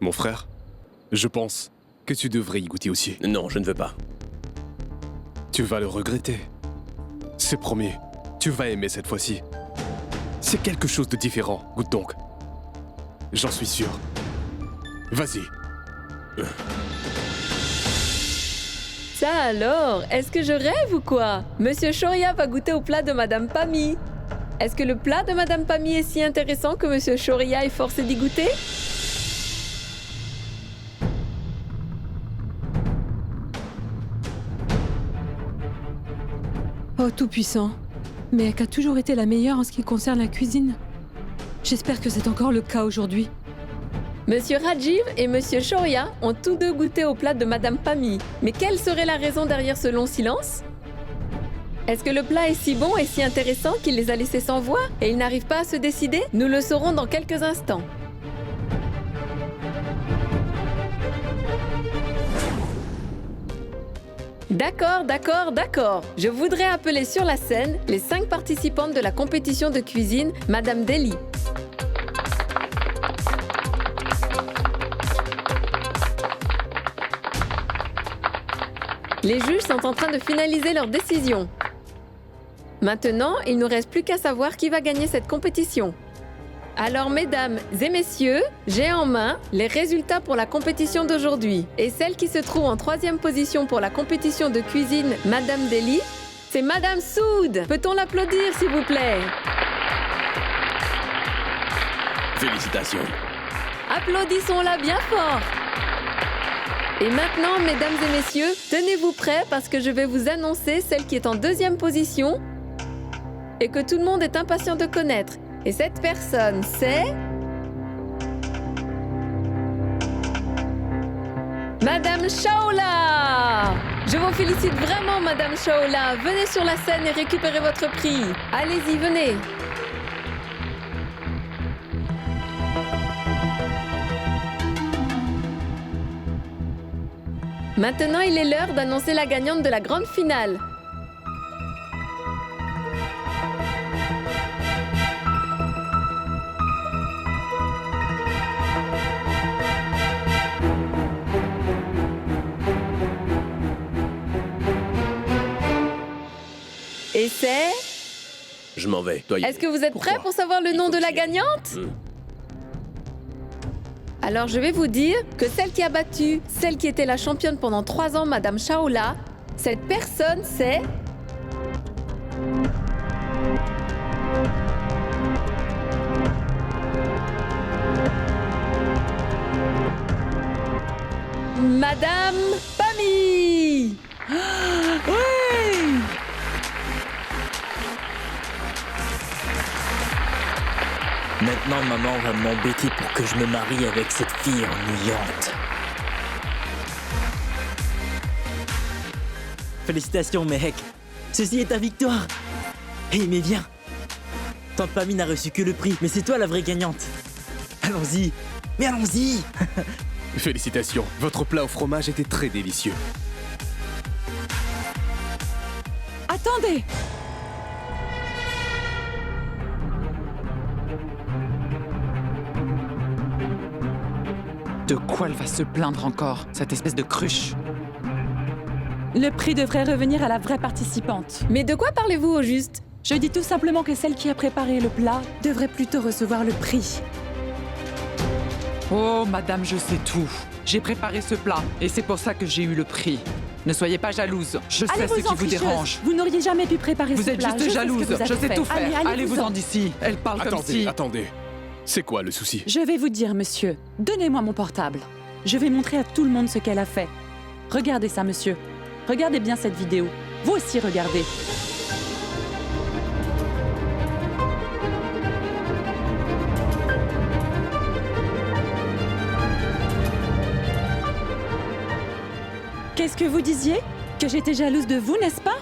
Mon frère, je pense que tu devrais y goûter aussi. Non, je ne veux pas. Tu vas le regretter. C'est promis, tu vas aimer cette fois-ci. C'est quelque chose de différent, goûte donc. J'en suis sûr. Vas-y. Ça alors, est-ce que je rêve ou quoi? Monsieur Shoria va goûter au plat de Madame Pami. Est-ce que le plat de Madame Pami est si intéressant que Monsieur Shoria est forcé d'y goûter? Oh Tout-Puissant, Mehek a toujours été la meilleure en ce qui concerne la cuisine. J'espère que c'est encore le cas aujourd'hui. Monsieur Rajiv et Monsieur Shoria ont tous deux goûté au plat de Madame Pami. Mais quelle serait la raison derrière ce long silence? Est-ce que le plat est si bon et si intéressant qu'il les a laissés sans voix et ils n'arrivent pas à se décider? Nous le saurons dans quelques instants. D'accord. Je voudrais appeler sur la scène les 5 participantes de la compétition de cuisine Madame Delhi. Les juges sont en train de finaliser leur décision. Maintenant, il ne nous reste plus qu'à savoir qui va gagner cette compétition. Alors, mesdames et messieurs, j'ai en main les résultats pour la compétition d'aujourd'hui. Et celle qui se trouve en 3e position pour la compétition de cuisine Madame Delhi, c'est Madame Soud. Peut-on l'applaudir, s'il vous plaît? Félicitations. Applaudissons-la bien fort. Et maintenant, mesdames et messieurs, tenez-vous prêts parce que je vais vous annoncer celle qui est en 2e position et que tout le monde est impatient de connaître. Et cette personne, c'est... Madame Shaola! Je vous félicite vraiment, Madame Shaola. Venez sur la scène et récupérez votre prix. Allez-y, venez. Maintenant, il est l'heure d'annoncer la gagnante de la grande finale. Et c'est... Je m'en vais. Toi, y Est-ce aller. que vous êtes Pourquoi? prêts pour savoir le Il nom faut de que la j'y aille. gagnante? Alors, je vais vous dire que celle qui a battu, celle qui était la championne pendant 3 ans, Madame Shaola, cette personne, c'est... Madame Pami! Maintenant, maman va m'embêter pour que je me marie avec cette fille ennuyante. Félicitations, Mehek. Ceci est ta victoire. Hé, mais viens. Tante Pami n'a reçu que le prix, mais c'est toi la vraie gagnante. Allons-y. Mais allons-y. Félicitations, votre plat au fromage était très délicieux. Attendez! De quoi elle va se plaindre encore, cette espèce de cruche? Le prix devrait revenir à la vraie participante. Mais de quoi parlez-vous au juste? Je dis tout simplement que celle qui a préparé le plat devrait plutôt recevoir le prix. Oh, madame, je sais tout. J'ai préparé ce plat, et c'est pour ça que j'ai eu le prix. Ne soyez pas jalouse, je sais ce Allez-vous-en, qui vous tricheuse. dérange. Vous n'auriez jamais pu préparer Vous ce êtes plat. juste jalouse, je sais tout faire. Allez-vous-en d'ici, elle parle comme si... Attendez. C'est quoi le souci? Je vais vous dire, monsieur. Donnez-moi mon portable. Je vais montrer à tout le monde ce qu'elle a fait. Regardez ça, monsieur. Regardez bien cette vidéo. Vous aussi, regardez. Qu'est-ce que vous disiez? Que j'étais jalouse de vous, n'est-ce pas?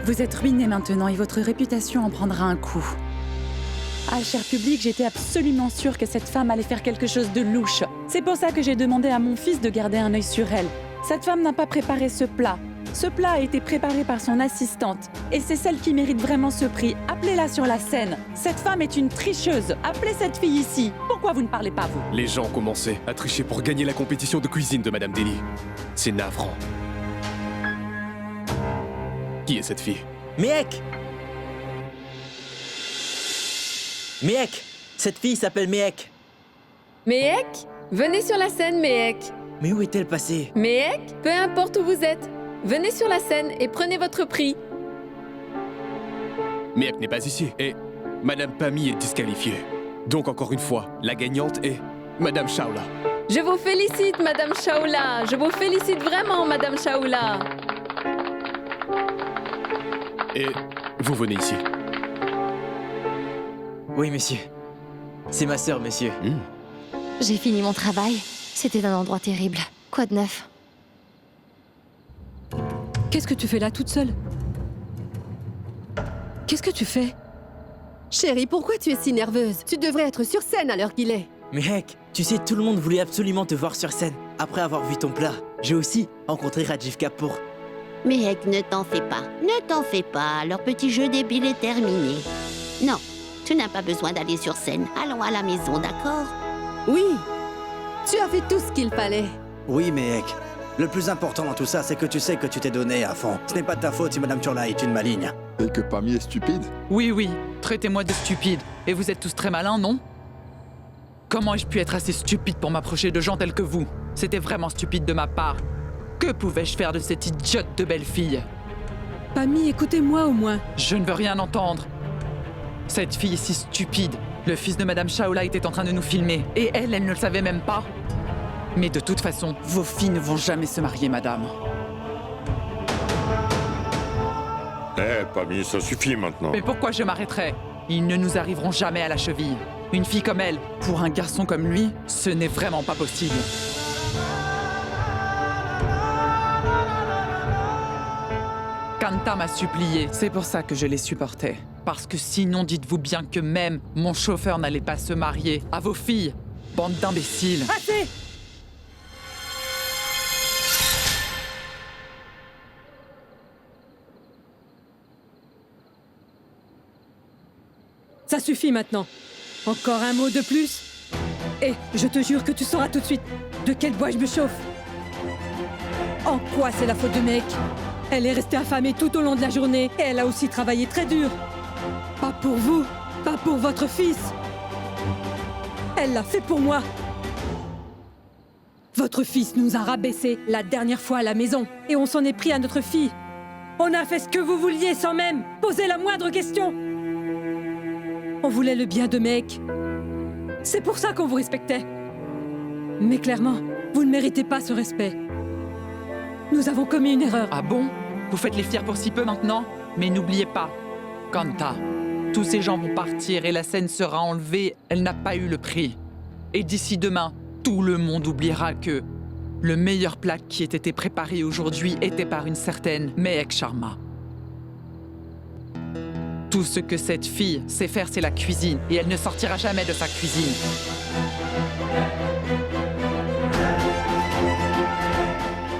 Vous êtes ruiné maintenant et votre réputation en prendra un coup. Ah, cher public, j'étais absolument sûre que cette femme allait faire quelque chose de louche. C'est pour ça que j'ai demandé à mon fils de garder un œil sur elle. Cette femme n'a pas préparé ce plat. Ce plat a été préparé par son assistante. Et c'est celle qui mérite vraiment ce prix. Appelez-la sur la scène. Cette femme est une tricheuse. Appelez cette fille ici. Pourquoi vous ne parlez pas, vous? Les gens ont commencé à tricher pour gagner la compétition de cuisine de Madame Deli. C'est navrant. Qui est cette fille? Mehek! Mehek! Cette fille s'appelle Mehek. Mehek, venez sur la scène, Mehek. Mais où est-elle passée? Mehek, peu importe où vous êtes, venez sur la scène et prenez votre prix. Mehek n'est pas ici. Et Madame Pami est disqualifiée. Donc encore une fois, la gagnante est Madame Shaola. Je vous félicite, Madame Shaola. Je vous félicite vraiment, Madame Shaola. Et vous venez ici. Oui, monsieur. C'est ma sœur, monsieur. J'ai fini mon travail. C'était un endroit terrible. Quoi de neuf? Qu'est-ce que tu fais là toute seule? Qu'est-ce que tu fais? Chérie, pourquoi tu es si nerveuse? Tu devrais être sur scène à l'heure qu'il est. Mehek, tu sais, tout le monde voulait absolument te voir sur scène. Après avoir vu ton plat, j'ai aussi rencontré Rajiv Kapoor. Mehek, ne t'en fais pas. Ne t'en fais pas. Leur petit jeu débile est terminé. Non, tu n'as pas besoin d'aller sur scène. Allons à la maison, d'accord? Oui, tu as fait tout ce qu'il fallait. Oui, Mehek. Le plus important dans tout ça, c'est que tu sais que tu t'es donné à fond. Ce n'est pas de ta faute si Madame Turla est une maligne. Et que Pami est stupide? Oui, oui, traitez-moi de stupide. Et vous êtes tous très malins, non? Comment ai-je pu être assez stupide pour m'approcher de gens tels que vous? C'était vraiment stupide de ma part. Que pouvais-je faire de cette idiote de belle fille? Pami, écoutez-moi au moins. Je ne veux rien entendre. Cette fille est si stupide. Le fils de Madame Shaola était en train de nous filmer. Et elle ne le savait même pas. Mais de toute façon, vos filles ne vont jamais se marier, madame. Pami, ça suffit maintenant. Mais pourquoi je m'arrêterais? Ils ne nous arriveront jamais à la cheville. Une fille comme elle, pour un garçon comme lui, ce n'est vraiment pas possible. Kanta m'a supplié, c'est pour ça que je les supportais. Parce que sinon, dites-vous bien que même mon chauffeur n'allait pas se marier à vos filles, bande d'imbéciles. Assez! Ça suffit maintenant. Encore un mot de plus. Et je te jure que tu sauras tout de suite de quel bois je me chauffe. En quoi c'est la faute de Mehek? Elle est restée affamée tout au long de la journée et elle a aussi travaillé très dur. Pas pour vous, pas pour votre fils. Elle l'a fait pour moi. Votre fils nous a rabaissés la dernière fois à la maison et on s'en est pris à notre fille. On a fait ce que vous vouliez sans même poser la moindre question. On voulait le bien de Mehek. C'est pour ça qu'on vous respectait. Mais clairement, vous ne méritez pas ce respect. Nous avons commis une erreur. Ah bon? Vous faites les fiers pour si peu maintenant? Mais n'oubliez pas, Kanta, tous ces gens vont partir et la scène sera enlevée. Elle n'a pas eu le prix. Et d'ici demain, tout le monde oubliera que le meilleur plat qui ait été préparé aujourd'hui était par une certaine Mehek Sharma. Tout ce que cette fille sait faire, c'est la cuisine. Et elle ne sortira jamais de sa cuisine.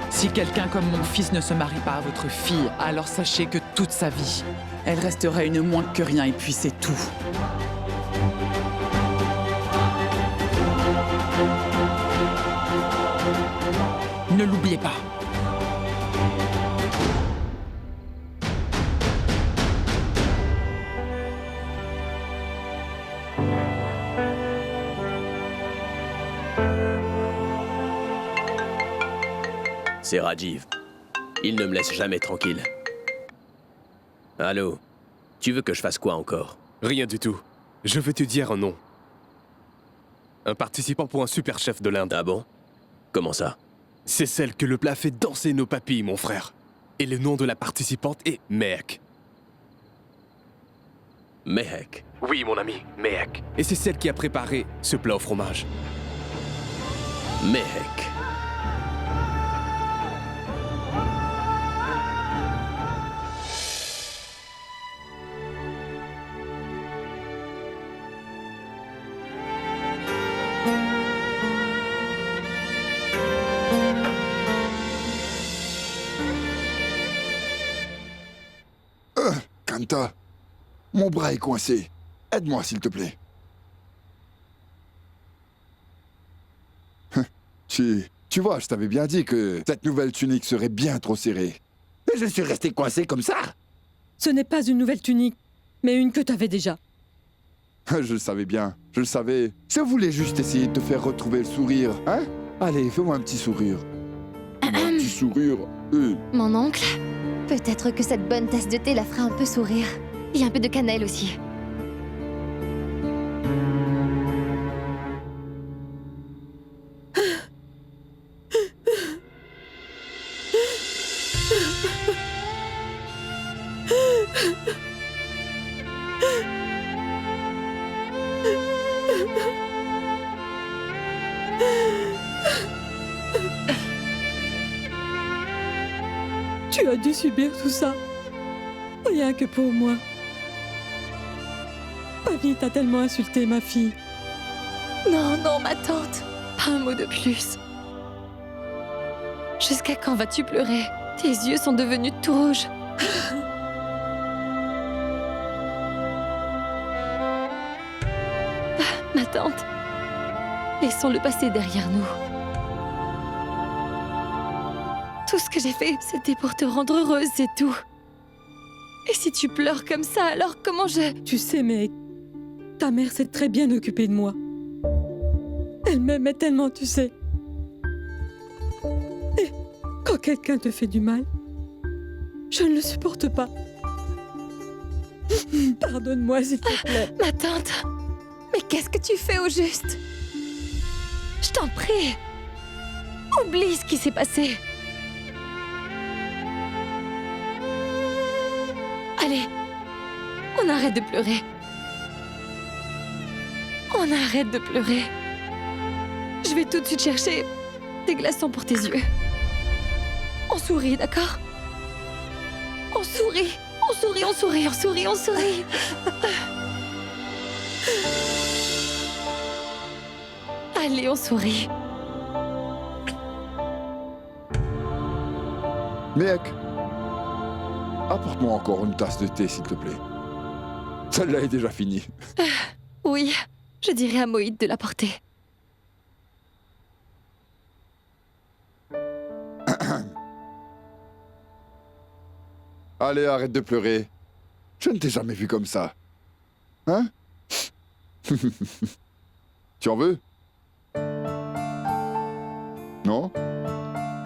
Si quelqu'un comme mon fils ne se marie pas à votre fille, alors sachez que toute sa vie, elle restera une moins que rien et puis c'est tout. Ne l'oubliez pas. C'est Rajiv. Il ne me laisse jamais tranquille. Allô? Tu veux que je fasse quoi encore? Rien du tout. Je veux te dire un nom. Un participant pour un super chef de l'Inde. Ah bon? Comment ça? C'est celle que le plat fait danser nos papilles, mon frère. Et le nom de la participante est Mehek. Mehek? Oui, mon ami, Mehek. Et c'est celle qui a préparé ce plat au fromage. Mehek. Martha, mon bras est coincé. Aide-moi, s'il te plaît. Tu vois, je t'avais bien dit que cette nouvelle tunique serait bien trop serrée. Mais je suis resté coincé comme ça. Ce n'est pas une nouvelle tunique, mais une que t'avais déjà. Je le savais bien, je le savais. Je voulais juste essayer de te faire retrouver le sourire, hein? Allez, fais-moi un petit sourire. Un petit sourire. Mon oncle, peut-être que cette bonne tasse de thé la fera un peu sourire. Et un peu de cannelle aussi. Tu as dû subir tout ça. Rien que pour moi. Pammy t'a tellement insulté, ma fille. Non, non, ma tante. Pas un mot de plus. Jusqu'à quand vas-tu pleurer? Tes yeux sont devenus tout rouges. Ma tante, laissons le passé derrière nous. Tout ce que j'ai fait, c'était pour te rendre heureuse, c'est tout. Et si tu pleures comme ça, alors comment je... Tu sais, mec, ta mère s'est très bien occupée de moi. Elle m'aimait tellement, tu sais. Et quand quelqu'un te fait du mal, je ne le supporte pas. Pardonne-moi, s'il te plaît. Ma tante, mais qu'est-ce que tu fais au juste? Je t'en prie. Oublie ce qui s'est passé. Allez, on arrête de pleurer. On arrête de pleurer. Je vais tout de suite chercher des glaçons pour tes yeux. On sourit, d'accord? On sourit, on sourit, on sourit, on sourit, on sourit. Allez, on sourit. Mec, apporte-moi encore une tasse de thé, s'il te plaît. Celle-là est déjà finie. Oui, je dirais à Moïd de l'apporter. Allez, arrête de pleurer. Je ne t'ai jamais vu comme ça. Hein? Tu en veux? Non?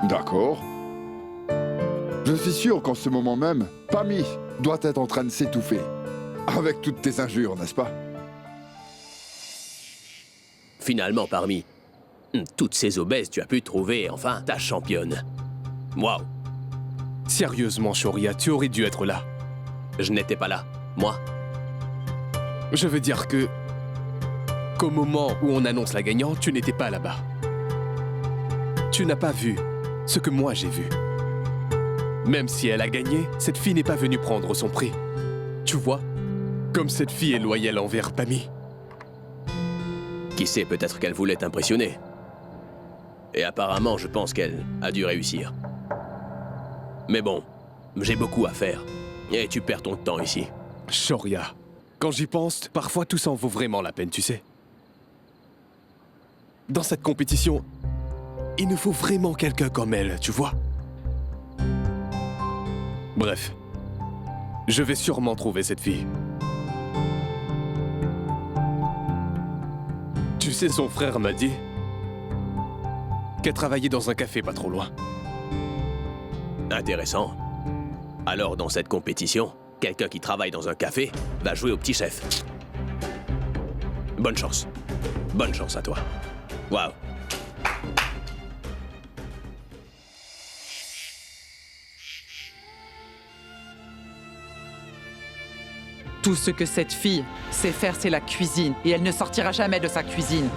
D'accord. Je suis sûr qu'en ce moment même, Pammy doit être en train de s'étouffer. Avec toutes tes injures, n'est-ce pas? Finalement, parmi toutes ces obèses, tu as pu trouver, enfin, ta championne. Waouh! Sérieusement, Shoria, tu aurais dû être là. Je n'étais pas là, moi. Je veux dire qu'au moment où on annonce la gagnante, tu n'étais pas là-bas. Tu n'as pas vu ce que moi j'ai vu. Même si elle a gagné, cette fille n'est pas venue prendre son prix. Tu vois? Comme cette fille est loyale envers Pammy. Qui sait, peut-être qu'elle voulait t'impressionner. Et apparemment, je pense qu'elle a dû réussir. Mais bon, j'ai beaucoup à faire. Et tu perds ton temps ici. Shoria, quand j'y pense, parfois tout ça en vaut vraiment la peine, tu sais. Dans cette compétition, il nous faut vraiment quelqu'un comme elle, tu vois. Bref, je vais sûrement trouver cette fille. Tu sais, son frère m'a dit qu'elle travaillait dans un café pas trop loin. Intéressant. Alors, dans cette compétition, quelqu'un qui travaille dans un café va jouer au petit chef. Bonne chance. Bonne chance à toi. Waouh. Tout ce que cette fille sait faire, c'est la cuisine. Et elle ne sortira jamais de sa cuisine.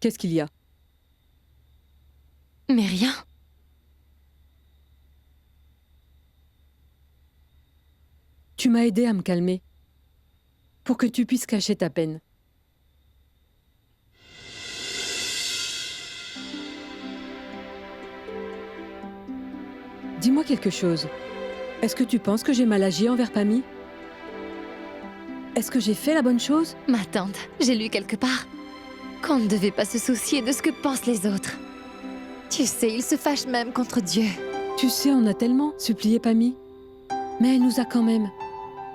Qu'est-ce qu'il y a? Mais rien. Tu m'as aidé à me calmer. Pour que tu puisses cacher ta peine. Dis-moi quelque chose. Est-ce que tu penses que j'ai mal agi envers Pammy? Est-ce que j'ai fait la bonne chose? Ma tante, j'ai lu quelque part qu'on ne devait pas se soucier de ce que pensent les autres. Tu sais, ils se fâchent même contre Dieu. Tu sais, on a tellement supplié Pammy. Mais elle nous a quand même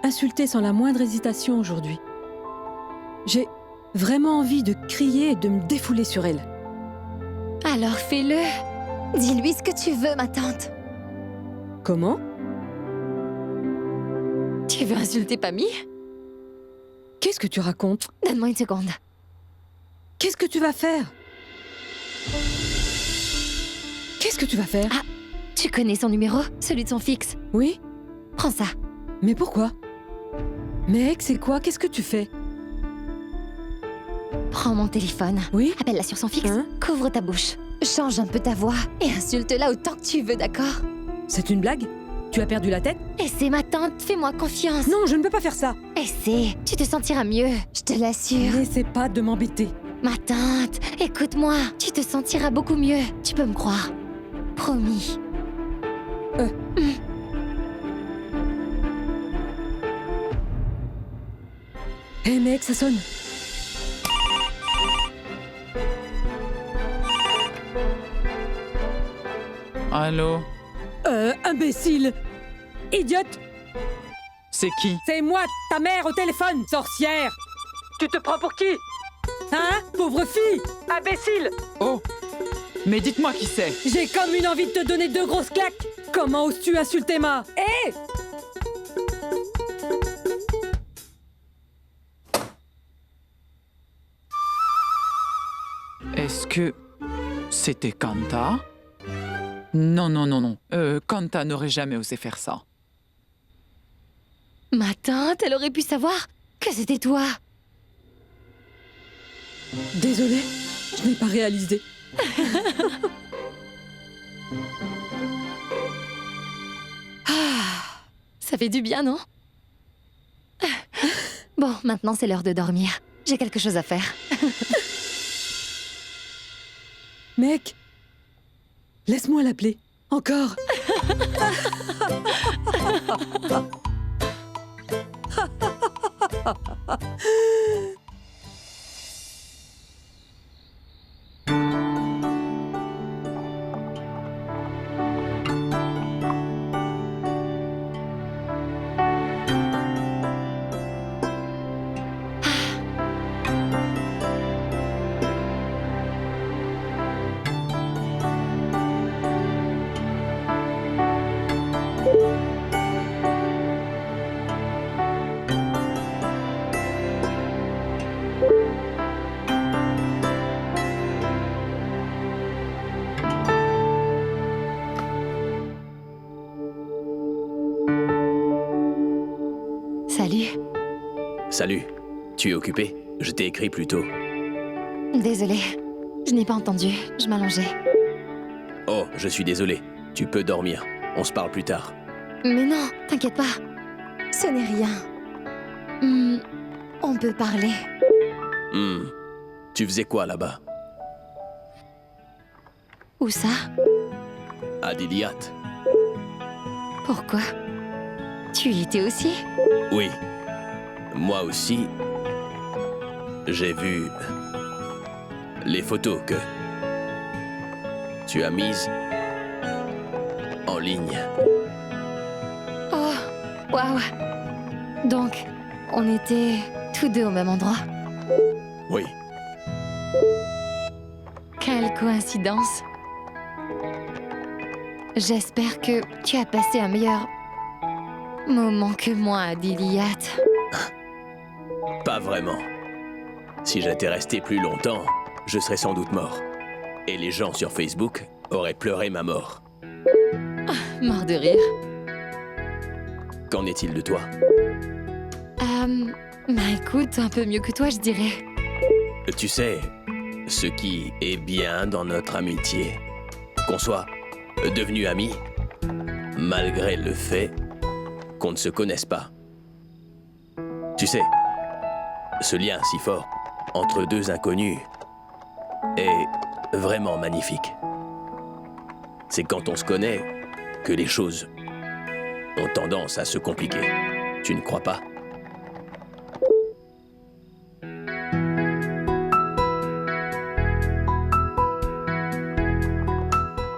insultés sans la moindre hésitation aujourd'hui. J'ai vraiment envie de crier et de me défouler sur elle. Alors fais-le. Dis-lui ce que tu veux, ma tante. Comment? Tu veux insulter Pammy? Qu'est-ce que tu racontes? Donne-moi une seconde. Qu'est-ce que tu vas faire? Qu'est-ce que tu vas faire? Ah, tu connais son numéro? Celui de son fixe? Oui? Prends ça. Mais pourquoi? Mec, c'est quoi? Qu'est-ce que tu fais? Prends mon téléphone. Oui? Appelle-la sur son fixe. Hein? Couvre ta bouche. Change un peu ta voix. Et insulte-la autant que tu veux, d'accord? C'est une blague? Tu as perdu la tête? Essaie, ma tante. Fais-moi confiance. Non, je ne peux pas faire ça. Essaie. Tu te sentiras mieux. Je te l'assure. N'essaie pas de m'embêter. Ma tante, écoute-moi. Tu te sentiras beaucoup mieux. Tu peux me croire. Promis. Hé mec, ça sonne. Allô? Imbécile! Idiote! C'est qui? C'est moi, ta mère, au téléphone, sorcière! Tu te prends pour qui? Hein? Pauvre fille! Imbécile! Oh! Mais dites-moi qui c'est! J'ai comme une envie de te donner 2 grosses claques! Comment oses-tu insulter ma... Hé! Est-ce que c'était Kanta? Non, non, non, non. Kanta n'aurait jamais osé faire ça. Ma tante, elle aurait pu savoir que c'était toi. Désolée, je n'ai pas réalisé. Ça fait du bien, non? Bon, maintenant c'est l'heure de dormir. J'ai quelque chose à faire. Mec, laisse-moi l'appeler. Encore. Salut. Salut. Tu es occupé? Je t'ai écrit plus tôt. Désolée. Je n'ai pas entendu. Je m'allongeais. Oh, je suis désolé. Tu peux dormir. On se parle plus tard. Mais non, t'inquiète pas. Ce n'est rien. On peut parler. Tu faisais quoi là-bas? Où ça? À Diliat. Pourquoi? Tu y étais aussi? Oui. Moi aussi. J'ai vu les photos que tu as mises en ligne. Oh, waouh. Donc, on était tous deux au même endroit. Oui. Quelle coïncidence. J'espère que tu as passé un meilleur moment que moi à Diliat. Pas vraiment. Si j'étais resté plus longtemps, je serais sans doute mort. Et les gens sur Facebook auraient pleuré ma mort. Mort de rire. Qu'en est-il de toi? Bah écoute, un peu mieux que toi, je dirais. Tu sais, ce qui est bien dans notre amitié, qu'on soit devenus amis, malgré le fait qu'on ne se connaisse pas. Tu sais, ce lien si fort entre deux inconnus est vraiment magnifique. C'est quand on se connaît que les choses ont tendance à se compliquer. Tu ne crois pas?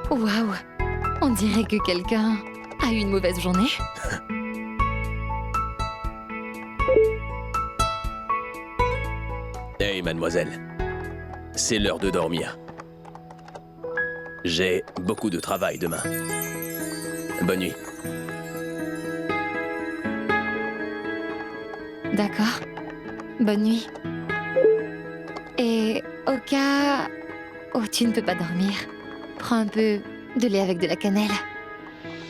Waouh! On dirait que quelqu'un a eu une mauvaise journée. Hey, mademoiselle. C'est l'heure de dormir. J'ai beaucoup de travail demain. Bonne nuit. D'accord. Bonne nuit. Et au cas où tu ne peux pas dormir, prends un peu de lait avec de la cannelle.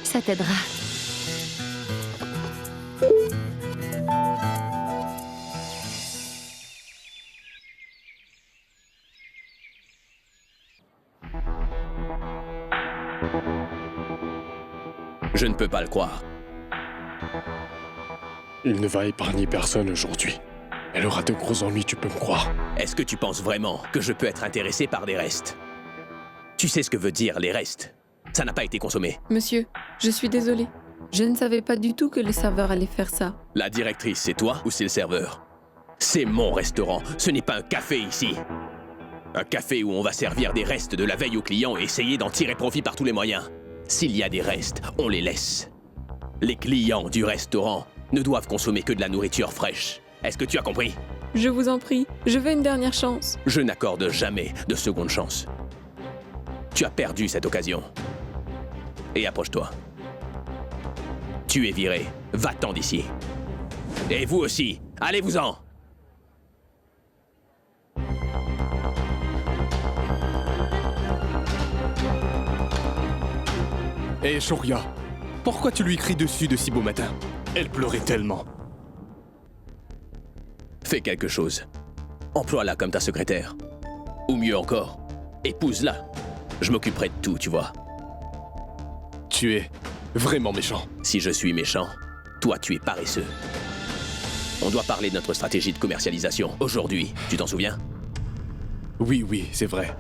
Ça t'aidera. Je ne peux pas le croire. Il ne va épargner personne aujourd'hui. Elle aura de gros ennuis, tu peux me croire. Est-ce que tu penses vraiment que je peux être intéressé par des restes? Tu sais ce que veut dire les restes? Ça n'a pas été consommé. Monsieur, je suis désolée. Je ne savais pas du tout que les serveurs allaient faire ça. La directrice, c'est toi ou c'est le serveur? C'est mon restaurant, ce n'est pas un café ici. Un café où on va servir des restes de la veille aux clients et essayer d'en tirer profit par tous les moyens. S'il y a des restes, on les laisse. Les clients du restaurant ne doivent consommer que de la nourriture fraîche. Est-ce que tu as compris? Je vous en prie, je veux une dernière chance. Je n'accorde jamais de seconde chance. Tu as perdu cette occasion. Et approche-toi. Tu es viré. Va-t'en d'ici. Et vous aussi, allez-vous-en! Hé, Shoria, pourquoi tu lui cries dessus de si beau matin? Elle pleurait tellement. Fais quelque chose. Emploie-la comme ta secrétaire. Ou mieux encore, épouse-la. Je m'occuperai de tout, tu vois. Tu es vraiment méchant. Si je suis méchant, toi tu es paresseux. On doit parler de notre stratégie de commercialisation. Aujourd'hui, tu t'en souviens? Oui, c'est vrai.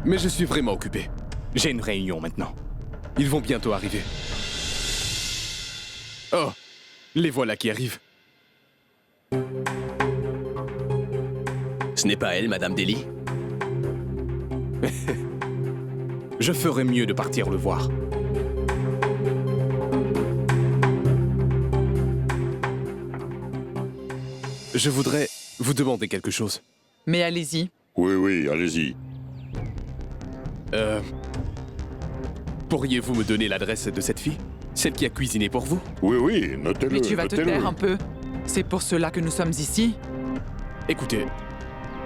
Mais je suis vraiment occupé. J'ai une réunion maintenant. Ils vont bientôt arriver. Oh, les voilà qui arrivent. Ce n'est pas elle, Madame Deli? Je ferais mieux de partir le voir. Je voudrais vous demander quelque chose. Mais allez-y. Oui, allez-y. Pourriez-vous me donner l'adresse de cette fille? Celle qui a cuisiné pour vous? Oui, notez-le. Mais tu vas te taire un peu. C'est pour cela que nous sommes ici. Écoutez,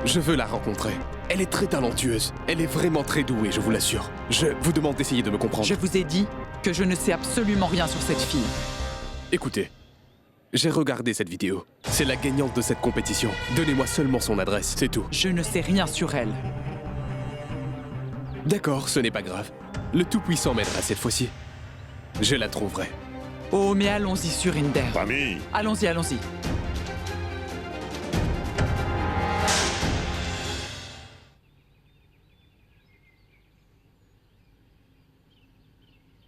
je veux la rencontrer. Elle est très talentueuse. Elle est vraiment très douée, je vous l'assure. Je vous demande d'essayer de me comprendre. Je vous ai dit que je ne sais absolument rien sur cette fille. Écoutez, j'ai regardé cette vidéo. C'est la gagnante de cette compétition. Donnez-moi seulement son adresse, c'est tout. Je ne sais rien sur elle. D'accord, ce n'est pas grave. Le Tout-Puissant m'aidera cette fois-ci. Je la trouverai. Oh, mais allons-y, Surinder. Famille. Allons-y.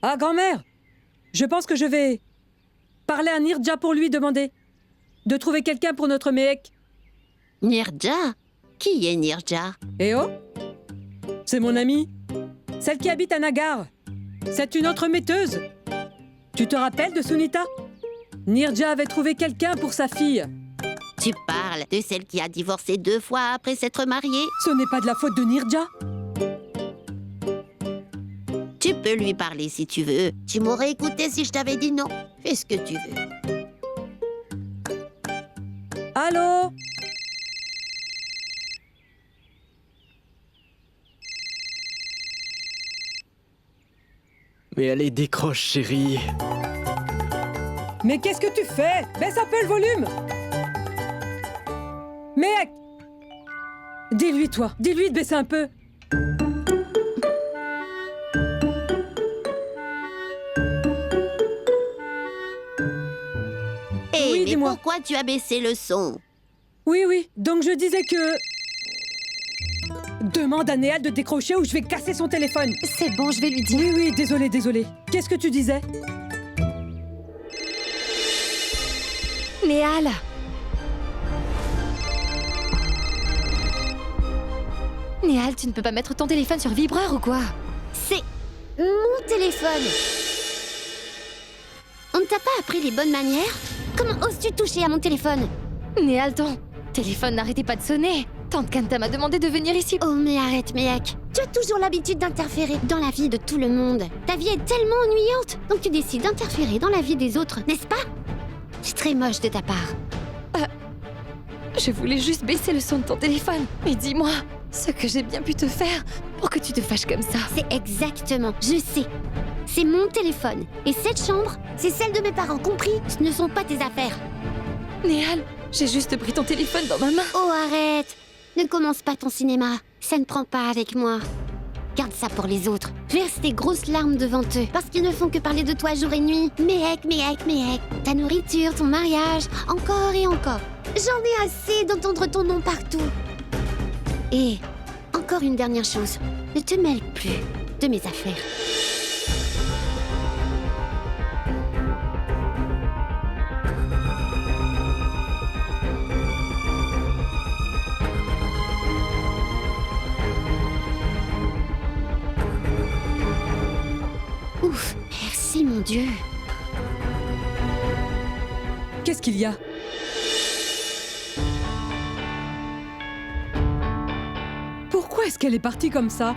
Ah, grand-mère! Je pense que je vais parler à Nirja pour lui demander de trouver quelqu'un pour notre Mehek. Nirja? Qui est Nirja? Eh oh! C'est mon amie. Celle qui habite à Nagar. C'est une autre metteuse. Tu te rappelles de Sunita? Nirja avait trouvé quelqu'un pour sa fille. Tu parles de celle qui a divorcé 2 fois après s'être mariée? Ce n'est pas de la faute de Nirja. Tu peux lui parler si tu veux. Tu m'aurais écouté si je t'avais dit non. Fais ce que tu veux. Allô? Mais allez, décroche, chérie. Mais qu'est-ce que tu fais? Baisse un peu le volume. Mehek! Dis-lui, toi. Dis-lui de baisser un peu. Hé, Oui, mais dis-moi. pourquoi tu as baissé le son? Oui. Donc je disais que... Demande à Néal de décrocher ou je vais casser son téléphone. C'est bon, je vais lui dire. Oui, désolé. Qu'est-ce que tu disais? Néal! Néal, tu ne peux pas mettre ton téléphone sur vibreur ou quoi? C'est mon téléphone. On ne t'a pas appris les bonnes manières? Comment oses-tu toucher à mon téléphone? Néal, ton téléphone n'arrêtait pas de sonner. Tante Kanta m'a demandé de venir ici. Oh mais arrête, mec. Tu as toujours l'habitude d'interférer dans la vie de tout le monde. Ta vie est tellement ennuyante, donc tu décides d'interférer dans la vie des autres, n'est-ce pas? C'est très moche de ta part. Je voulais juste baisser le son de ton téléphone. Mais dis-moi, ce que j'ai bien pu te faire pour que tu te fâches comme ça. C'est exactement, je sais. C'est mon téléphone. Et cette chambre, c'est celle de mes parents, compris? Ce ne sont pas tes affaires. Néal, j'ai juste pris ton téléphone dans ma main. Oh, arrête. Ne commence pas ton cinéma. Ça ne prend pas avec moi. Garde ça pour les autres. Verse tes grosses larmes devant eux, parce qu'ils ne font que parler de toi jour et nuit. Mehek. Ta nourriture, ton mariage, encore et encore. J'en ai assez d'entendre ton nom partout. Et encore une dernière chose. Ne te mêle plus de mes affaires. Ouf, merci mon Dieu. Qu'est-ce qu'il y a? Pourquoi est-ce qu'elle est partie comme ça?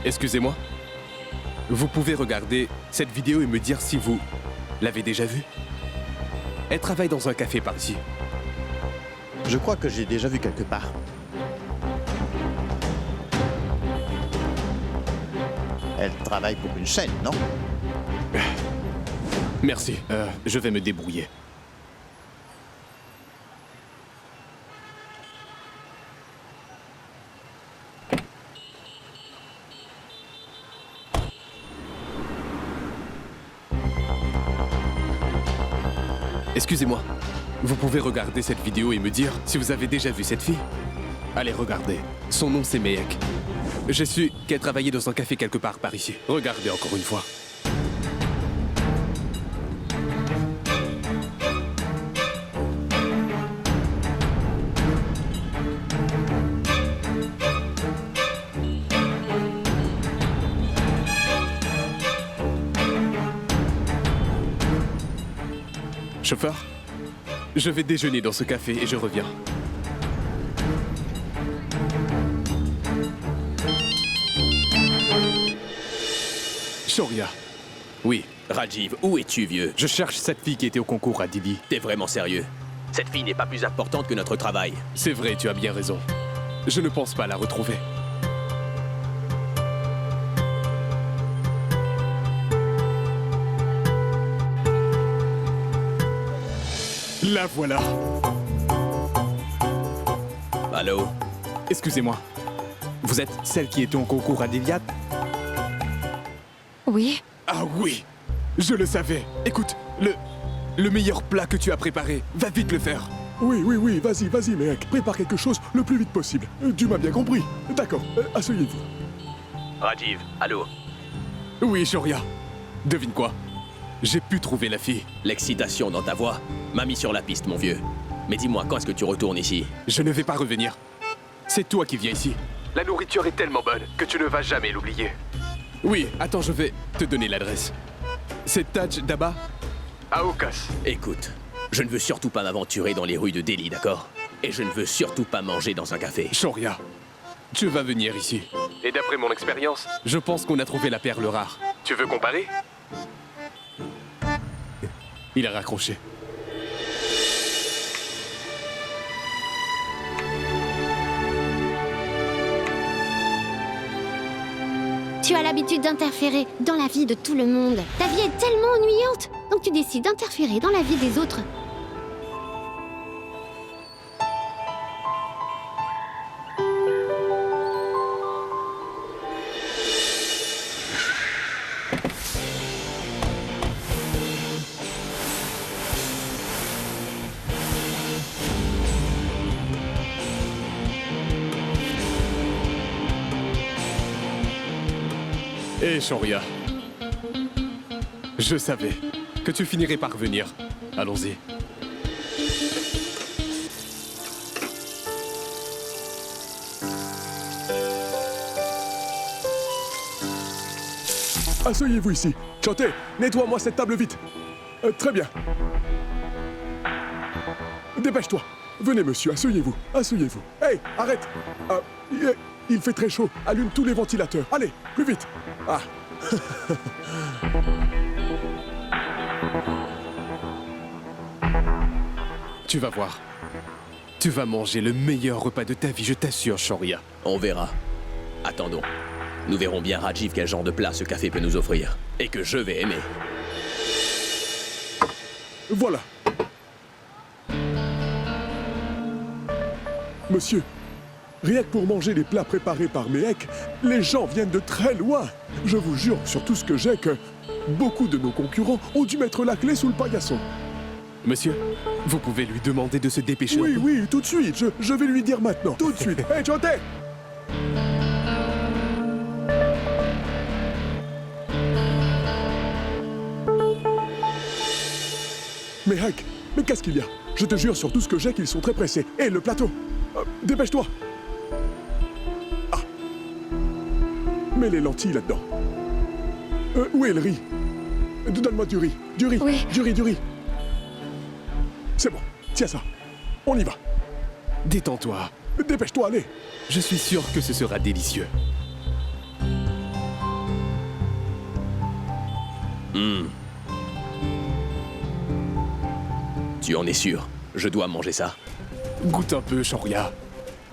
Excusez-moi. Vous pouvez regarder cette vidéo et me dire si vous l'avez déjà vue. Elle travaille dans un café par ici. Je crois que j'ai déjà vu quelque part. Elle travaille pour une chaîne, non? Merci. Je vais me débrouiller. Excusez-moi, vous pouvez regarder cette vidéo et me dire si vous avez déjà vu cette fille? Allez, regardez. Son nom, c'est Mehek. Je suis qu'elle travaillait dans un café quelque part par ici. Regardez encore une fois. Chauffeur, je vais déjeuner dans ce café et je reviens. Shoria. Oui, Rajiv, où es-tu, vieux? Je cherche cette fille qui était au concours à Dili. T'es vraiment sérieux? Cette fille n'est pas plus importante que notre travail. C'est vrai, tu as bien raison. Je ne pense pas la retrouver. La voilà. Allô? Excusez-moi. Vous êtes celle qui était au concours à Diliat? Oui? Ah oui! Je le savais. Écoute, le meilleur plat que tu as préparé, va vite le faire. Oui, vas-y, mec. Prépare quelque chose le plus vite possible. Tu m'as bien compris. D'accord, asseyez-vous. Rajiv, allô? Oui, Shoria. Devine quoi? J'ai pu trouver la fille. L'excitation dans ta voix m'a mis sur la piste, mon vieux. Mais dis-moi, quand est-ce que tu retournes ici? Je ne vais pas revenir. C'est toi qui viens ici. La nourriture est tellement bonne que tu ne vas jamais l'oublier. Oui, attends, je vais te donner l'adresse. C'est Taj Daba à Okas. Écoute, je ne veux surtout pas m'aventurer dans les rues de Delhi, d'accord? Et je ne veux surtout pas manger dans un café. Shoria, tu vas venir ici. Et d'après mon expérience, je pense qu'on a trouvé la perle rare. Tu veux comparer? Il a raccroché. Tu as l'habitude d'interférer dans la vie de tout le monde. Ta vie est tellement ennuyante, donc tu décides d'interférer dans la vie des autres. Hé, Shoria. Je savais que tu finirais par venir. Allons-y. Asseyez-vous ici. Chantez, nettoie-moi cette table vite. Très bien. Dépêche-toi. Venez, monsieur, asseyez-vous. Asseyez-vous. Hey, arrête. Il fait très chaud. Allume tous les ventilateurs. Allez, plus vite. Ah. Tu vas voir. Tu vas manger le meilleur repas de ta vie, je t'assure, Shoria. On verra. Attendons. Nous verrons bien Rajiv quel genre de plat ce café peut nous offrir. Et que je vais aimer. Voilà. Monsieur, rien que pour manger les plats préparés par Mehek, les gens viennent de très loin. Je vous jure sur tout ce que j'ai que beaucoup de nos concurrents ont dû mettre la clé sous le paillasson. Monsieur, vous pouvez lui demander de se dépêcher. Oui, oui, tout de suite. Je vais lui dire maintenant. Tout de suite. Hey, Chantez! Mehek, mais qu'est-ce qu'il y a? Je te jure sur tout ce que j'ai qu'ils sont très pressés. Hé, le plateau! Dépêche-toi! Ah! Mets les lentilles là-dedans. Où est le riz? Donne-moi du riz. Du riz. Oui. Du riz, du riz. C'est bon. Tiens ça. On y va. Détends-toi. Dépêche-toi, allez. Je suis sûr que ce sera délicieux. Tu en es sûr? Je dois manger ça. Goûte un peu, Shoria.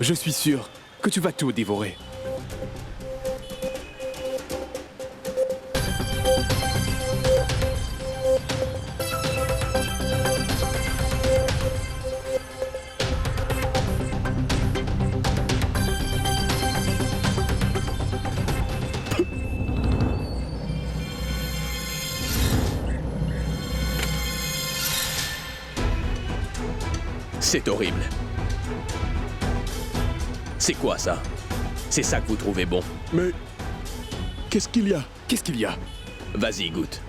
Je suis sûr que tu vas tout dévorer. C'est horrible. C'est quoi ça? C'est ça que vous trouvez bon? Mais... qu'est-ce qu'il y a? Qu'est-ce qu'il y a? Vas-y, goûte.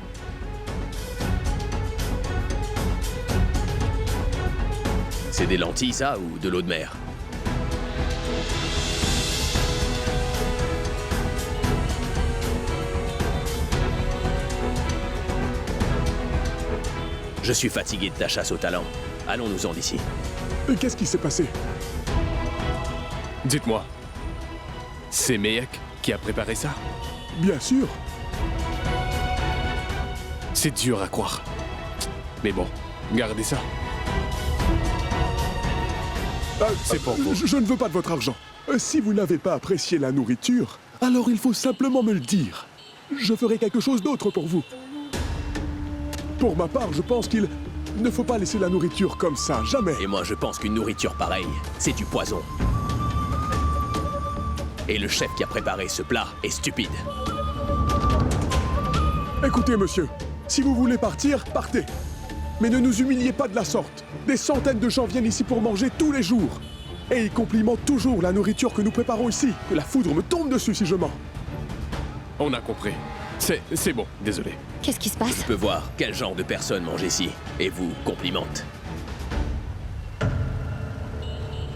C'est des lentilles, ça, ou de l'eau de mer? Je suis fatigué de ta chasse au talent. Allons-nous-en d'ici. Et qu'est-ce qui s'est passé? Dites-moi, c'est Mehek qui a préparé ça? Bien sûr. C'est dur à croire. Mais bon, gardez ça. C'est pour vous. Je ne veux pas de votre argent. Si vous n'avez pas apprécié la nourriture, alors il faut simplement me le dire. Je ferai quelque chose d'autre pour vous. Pour ma part, je pense qu'il ne faut pas laisser la nourriture comme ça, jamais. Et moi, je pense qu'une nourriture pareille, c'est du poison. Et le chef qui a préparé ce plat est stupide. Écoutez, monsieur, si vous voulez partir, partez. Mais ne nous humiliez pas de la sorte. Des centaines de gens viennent ici pour manger tous les jours. Et ils complimentent toujours la nourriture que nous préparons ici. Que la foudre me tombe dessus si je mens. On a compris. C'est bon, désolé. Qu'est-ce qui se passe? Je peux voir quel genre de personnes mangent ici et vous complimentent.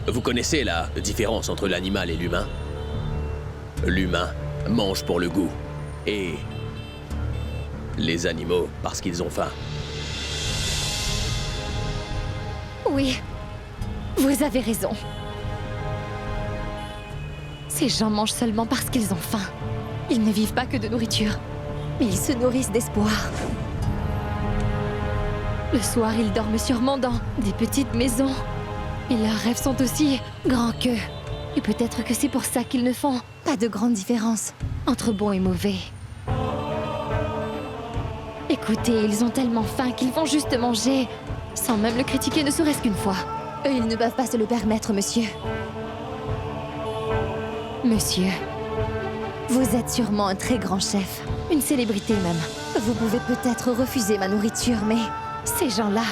Vous connaissez la différence entre l'animal et l'humain? L'humain mange pour le goût et les animaux parce qu'ils ont faim. Oui, vous avez raison. Ces gens mangent seulement parce qu'ils ont faim. Ils ne vivent pas que de nourriture, mais ils se nourrissent d'espoir. Le soir, ils dorment sûrement dans des petites maisons. Et leurs rêves sont aussi grands qu'eux. Et peut-être que c'est pour ça qu'ils ne font pas de grande différence entre bon et mauvais. Écoutez, ils ont tellement faim qu'ils vont juste manger, sans même le critiquer ne serait-ce qu'une fois. Eux, ils ne peuvent pas se le permettre, monsieur. Monsieur, vous êtes sûrement un très grand chef, une célébrité même. Vous pouvez peut-être refuser ma nourriture, mais ces gens-là,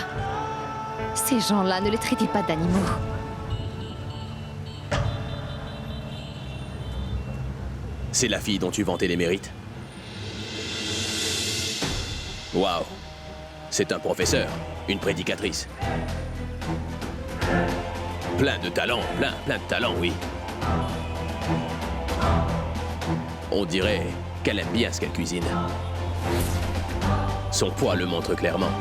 ne les traitez pas d'animaux. C'est la fille dont tu vantais les mérites? Waouh! C'est un professeur, une prédicatrice. Plein de talent, plein de talent, oui. On dirait qu'elle aime bien ce qu'elle cuisine. Son poids le montre clairement.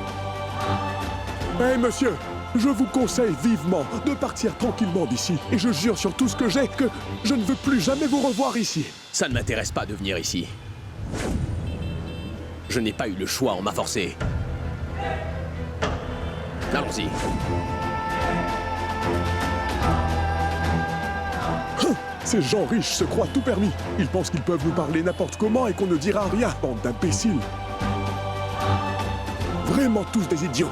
Hé, monsieur, je vous conseille vivement de partir tranquillement d'ici. Et je jure sur tout ce que j'ai que je ne veux plus jamais vous revoir ici. Ça ne m'intéresse pas de venir ici. Je n'ai pas eu le choix, on m'a forcé. Allons-y. Ces gens riches se croient tout permis. Ils pensent qu'ils peuvent nous parler n'importe comment et qu'on ne dira rien. Bande d'imbéciles. Vraiment tous des idiots.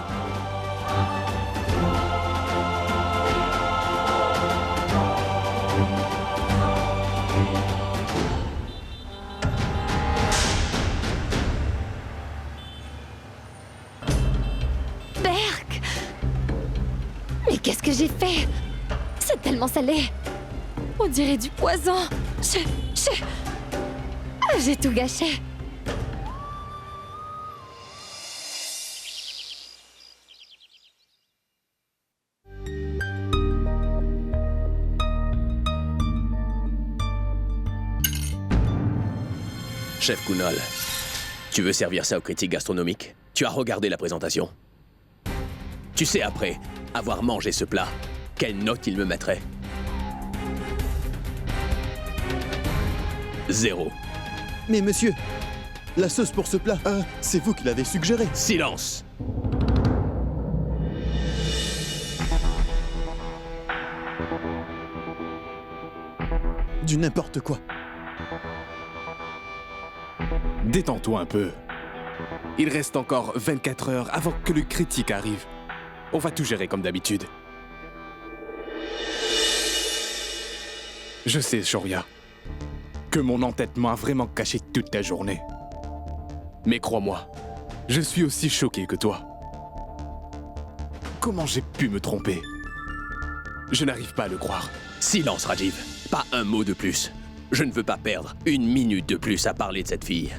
Berk! Mais qu'est-ce que j'ai fait? C'est tellement salé. On dirait du poison. J'ai tout gâché. Chef Kunal, tu veux servir ça aux critiques gastronomiques? Tu as regardé la présentation. Tu sais, après avoir mangé ce plat, quelle note il me mettrait? 0. Mais monsieur, la sauce pour ce plat, c'est vous qui l'avez suggéré. Silence! Du n'importe quoi. Détends-toi un peu. Il reste encore 24 heures avant que le critique arrive. On va tout gérer comme d'habitude. Je sais, Shoria, que mon entêtement a vraiment caché toute ta journée. Mais crois-moi, je suis aussi choqué que toi. Comment j'ai pu me tromper? Je n'arrive pas à le croire. Silence, Rajiv. Pas un mot de plus. Je ne veux pas perdre une minute de plus à parler de cette fille.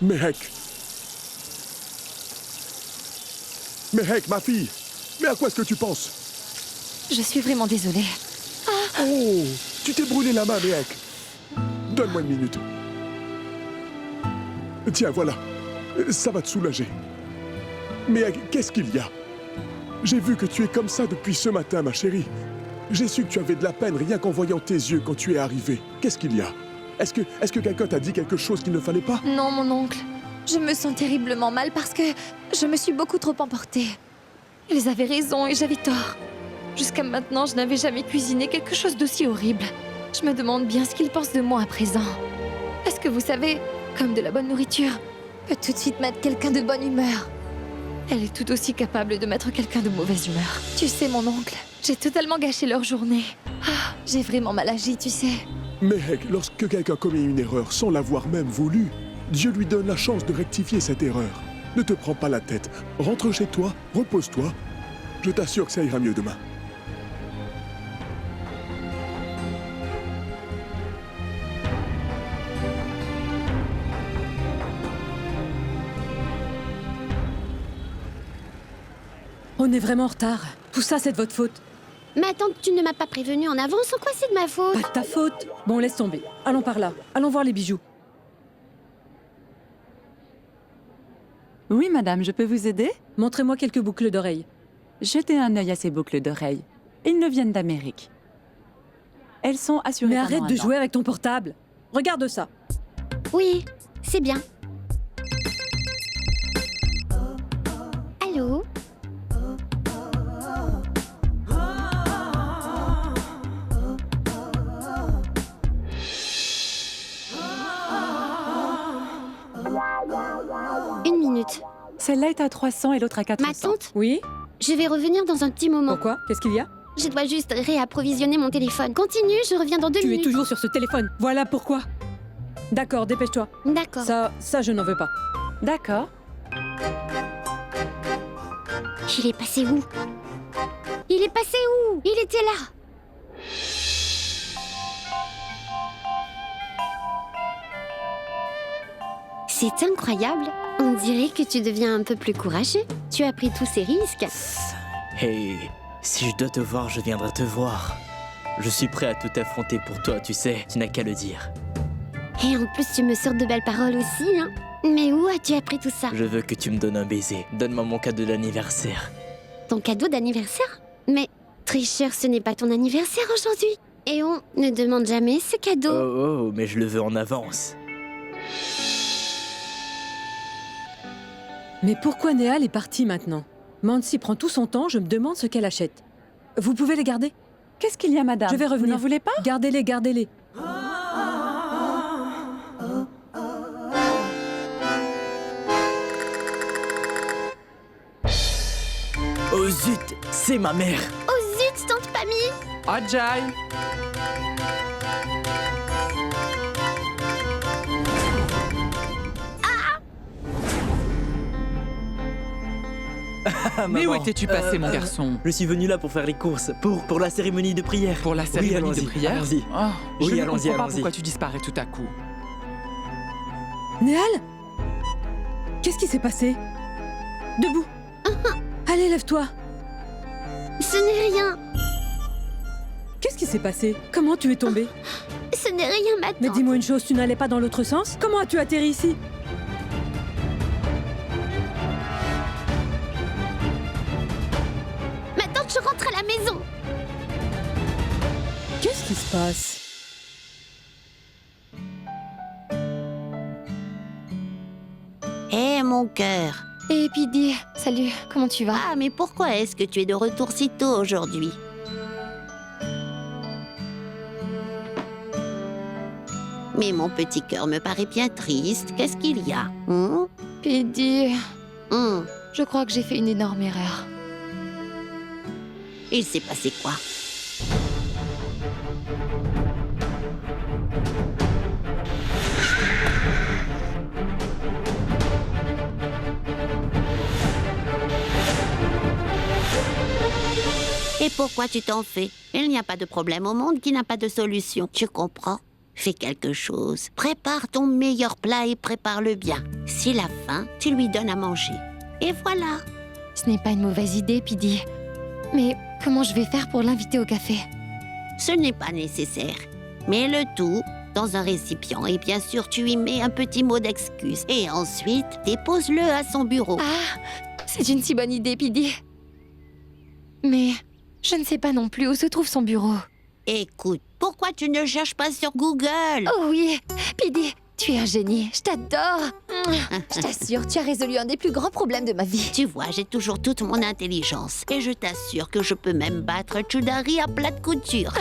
Mehek, ma fille. Mais à quoi est-ce que tu penses? Je suis vraiment désolée. Oh, tu t'es brûlé la main, Mehek. Donne-moi une minute. Tiens, voilà. Ça va te soulager. Mehek, qu'est-ce qu'il y a? J'ai vu que tu es comme ça depuis ce matin, ma chérie. J'ai su que tu avais de la peine rien qu'en voyant tes yeux quand tu es arrivé. Qu'est-ce qu'il y a? Est-ce que quelqu'un t'a dit quelque chose qu'il ne fallait pas? Non, mon oncle. Je me sens terriblement mal parce que je me suis beaucoup trop emportée. Ils avaient raison et j'avais tort. Jusqu'à maintenant, je n'avais jamais cuisiné quelque chose d'aussi horrible. Je me demande bien ce qu'ils pensent de moi à présent. Est-ce que vous savez, comme de la bonne nourriture peut tout de suite mettre quelqu'un de bonne humeur, elle est tout aussi capable de mettre quelqu'un de mauvaise humeur. Tu sais, mon oncle, j'ai totalement gâché leur journée. Ah, j'ai vraiment mal agi, tu sais. Mehek, lorsque quelqu'un commet une erreur sans l'avoir même voulu, Dieu lui donne la chance de rectifier cette erreur. Ne te prends pas la tête. Rentre chez toi, repose-toi. Je t'assure que ça ira mieux demain. On est vraiment en retard. Tout ça, c'est de votre faute. Mais attends, tu ne m'as pas prévenu en avance, en quoi c'est de ma faute? Pas de ta faute. Bon, laisse tomber. Allons par là. Allons voir les bijoux. Oui, madame, je peux vous aider? Montrez-moi quelques boucles d'oreilles. Jetez un œil à ces boucles d'oreilles. Ils ne viennent d'Amérique. Elles sont assurées. Mais arrête de jouer avec ton portable. Regarde ça. Oui, c'est bien. Allô? Celle-là est à 300 et l'autre à 400. Ma tante, Oui? je vais revenir dans un petit moment. Pourquoi? Qu'est-ce qu'il y a? Je dois juste réapprovisionner mon téléphone. Continue, je reviens dans 2 Tu minutes. es toujours sur ce téléphone. Voilà pourquoi. D'accord, dépêche-toi. D'accord. Ça, je n'en veux pas. D'accord. Il est passé où? Il est passé où? Il était là. C'est incroyable. On dirait que tu deviens un peu plus courageux. Tu as pris tous ces risques. Hey, si je dois te voir, je viendrai te voir. Je suis prêt à tout affronter pour toi, tu sais, tu n'as qu'à le dire. Et en plus, tu me sors de belles paroles aussi, hein. Mais où as-tu appris tout ça? Je veux que tu me donnes un baiser. Donne-moi mon cadeau d'anniversaire. Ton cadeau d'anniversaire? Mais, tricheur, ce n'est pas ton anniversaire aujourd'hui. Et on ne demande jamais ce cadeau. Oh, mais je le veux en avance. Mais pourquoi Néal est partie maintenant? Mansi prend tout son temps, je me demande ce qu'elle achète. Vous pouvez les garder? Qu'est-ce qu'il y a, madame? Je vais revenir. Vous n'en voulez pas? Gardez-les, gardez-les. Oh zut, c'est ma mère. Oh zut, tante Pamie! Ajay! Mais où étais-tu passé, mon garçon? Je suis venu là pour faire les courses, pour la cérémonie de prière. Pour la cérémonie de prière? Allons-y. Oh, Oui, je ne allons-y, comprends pas allons-y. pourquoi tu disparais tout à coup. Néal? Qu'est-ce qui s'est passé? Debout. Allez, lève-toi. Ce n'est rien. Qu'est-ce qui s'est passé? Comment tu es tombée? Ce n'est rien, ma tante. Mais dis-moi une chose, tu n'allais pas dans l'autre sens? Comment as-tu atterri ici? Ma tante, je rentre à la maison. Qu'est-ce qui se passe? Hé, mon cœur. Et Pidi, salut, comment tu vas? Ah, mais pourquoi est-ce que tu es de retour si tôt aujourd'hui? Mais mon petit cœur me paraît bien triste. Qu'est-ce qu'il y a? Pidi, je crois que j'ai fait une énorme erreur. Il s'est passé quoi? Et pourquoi tu t'en fais? Il n'y a pas de problème au monde qui n'a pas de solution. Tu comprends? Fais quelque chose. Prépare ton meilleur plat et prépare-le bien. S'il a faim, tu lui donnes à manger. Et voilà. Ce n'est pas une mauvaise idée, Pidi. Mais comment je vais faire pour l'inviter au café? Ce n'est pas nécessaire. Mets le tout dans un récipient et bien sûr, tu y mets un petit mot d'excuse. Et ensuite, dépose-le à son bureau. Ah, c'est une si bonne idée, Pidi. Mais je ne sais pas non plus où se trouve son bureau. Écoute, pourquoi tu ne cherches pas sur Google? Oh oui, Pidi, tu es un génie, je t'adore. Je t'assure, tu as résolu un des plus grands problèmes de ma vie. Tu vois, j'ai toujours toute mon intelligence. Et je t'assure que je peux même battre Chudari à plat de couture.